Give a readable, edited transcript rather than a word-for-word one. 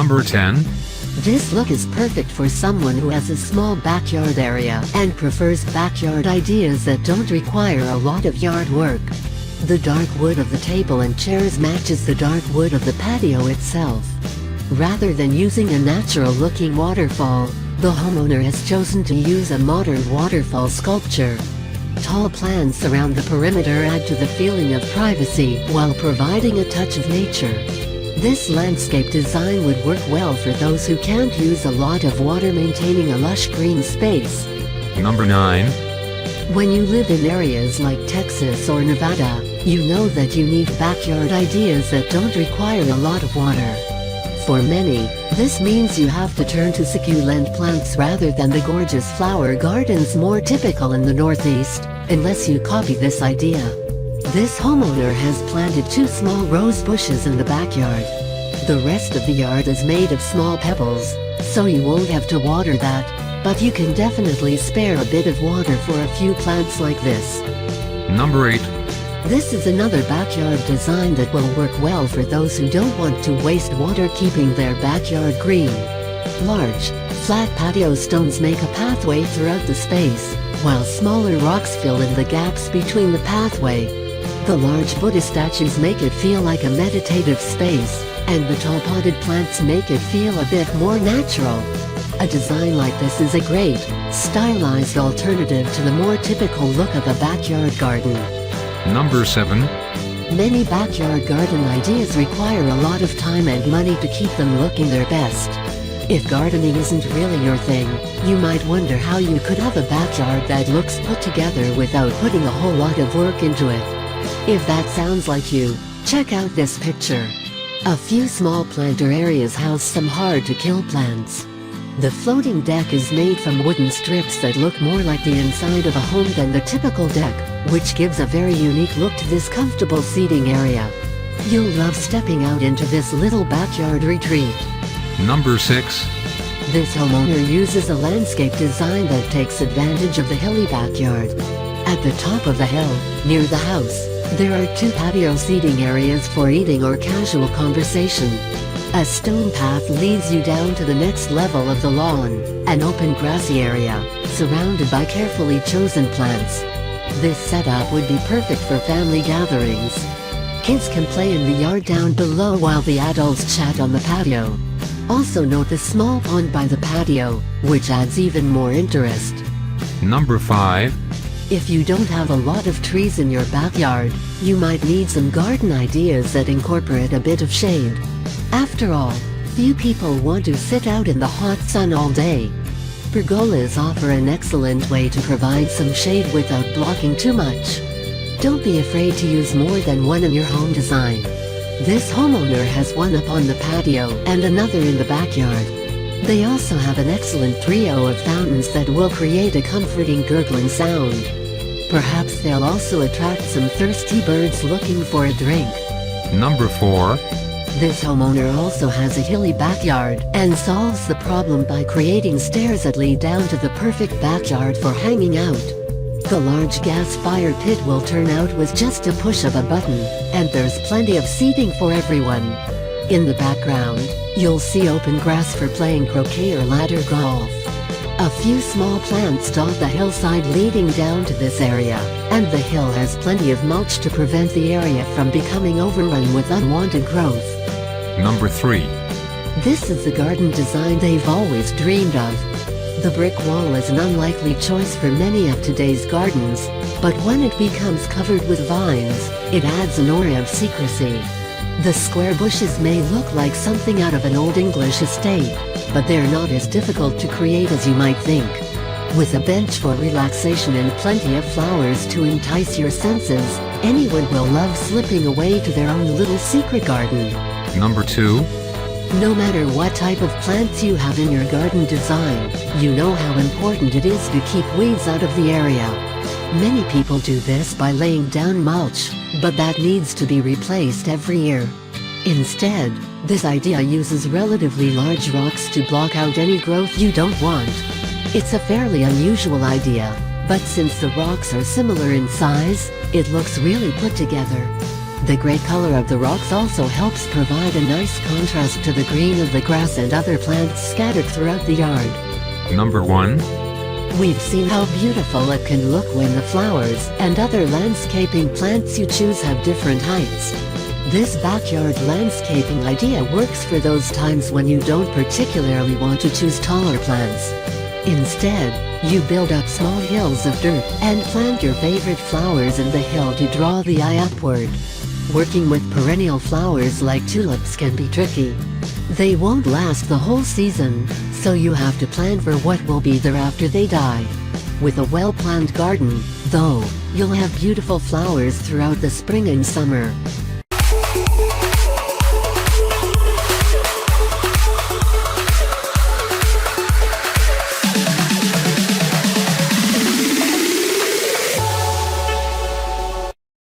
Number 10. This look is perfect for someone who has a small backyard area and prefers backyard ideas that don't require a lot of yard work. The dark wood of the table and chairs matches the dark wood of the patio itself. Rather than using a natural-looking waterfall, the homeowner has chosen to use a modern waterfall sculpture. Tall plants surround the perimeter add to the feeling of privacy while providing a touch of nature. This landscape design would work well for those who can't use a lot of water maintaining a lush green space. Number 9. When you live in areas like Texas or Nevada, you know that you need backyard ideas that don't require a lot of water. For many, this means you have to turn to succulent plants rather than the gorgeous flower gardens more typical in the Northeast, unless you copy this idea. This homeowner has planted 2 small rose bushes in the backyard. The rest of the yard is made of small pebbles, so you won't have to water that, but you can definitely spare a bit of water for a few plants like this. Number 8. This is another backyard design that will work well for those who don't want to waste water keeping their backyard green. Large, flat patio stones make a pathway throughout the space, while smaller rocks fill in the gaps between the pathway. The large Buddha statues make it feel like a meditative space, and the tall potted plants make it feel a bit more natural. A design like this is a great, stylized alternative to the more typical look of a backyard garden. Number 7. Many backyard garden ideas require a lot of time and money to keep them looking their best. If gardening isn't really your thing, you might wonder how you could have a backyard that looks put together without putting a whole lot of work into it. If that sounds like you, check out this picture. A few small planter areas house some hard-to-kill plants. The floating deck is made from wooden strips that look more like the inside of a home than the typical deck, which gives a very unique look to this comfortable seating area. You'll love stepping out into this little backyard retreat. Number 6. This homeowner uses a landscape design that takes advantage of the hilly backyard. At the top of the hill, near the house, there are 2 patio seating areas for eating or casual conversation. A stone path leads you down to the next level of the lawn, an open grassy area, surrounded by carefully chosen plants. This setup would be perfect for family gatherings. Kids can play in the yard down below while the adults chat on the patio. Also note the small pond by the patio, which adds even more interest. Number 5. If you don't have a lot of trees in your backyard, you might need some garden ideas that incorporate a bit of shade. After all, few people want to sit out in the hot sun all day. Pergolas offer an excellent way to provide some shade without blocking too much. Don't be afraid to use more than one in your home design. This homeowner has one up on the patio and another in the backyard. They also have an excellent trio of fountains that will create a comforting gurgling sound. Perhaps they'll also attract some thirsty birds looking for a drink. Number 4. This homeowner also has a hilly backyard and solves the problem by creating stairs that lead down to the perfect backyard for hanging out. The large gas fire pit will turn out with just a push of a button, and there's plenty of seating for everyone. In the background, you'll see open grass for playing croquet or ladder golf. A few small plants dot the hillside leading down to this area, and the hill has plenty of mulch to prevent the area from becoming overrun with unwanted growth. Number 3. This is the garden design they've always dreamed of. The brick wall is an unlikely choice for many of today's gardens, but when it becomes covered with vines, it adds an aura of secrecy. The square bushes may look like something out of an old English estate, but they're not as difficult to create as you might think. With a bench for relaxation and plenty of flowers to entice your senses, anyone will love slipping away to their own little secret garden. Number 2. No matter what type of plants you have in your garden design, you know how important it is to keep weeds out of the area. Many people do this by laying down mulch, but that needs to be replaced every year. Instead, this idea uses relatively large rocks to block out any growth you don't want. It's a fairly unusual idea, but since the rocks are similar in size, it looks really put together. The gray color of the rocks also helps provide a nice contrast to the green of the grass and other plants scattered throughout the yard. Number 1. We've seen how beautiful it can look when the flowers and other landscaping plants you choose have different heights. This backyard landscaping idea works for those times when you don't particularly want to choose taller plants. Instead, you build up small hills of dirt and plant your favorite flowers in the hill to draw the eye upward. Working with perennial flowers like tulips can be tricky. They won't last the whole season, so you have to plan for what will be there after they die. With a well-planned garden, though, you'll have beautiful flowers throughout the spring and summer.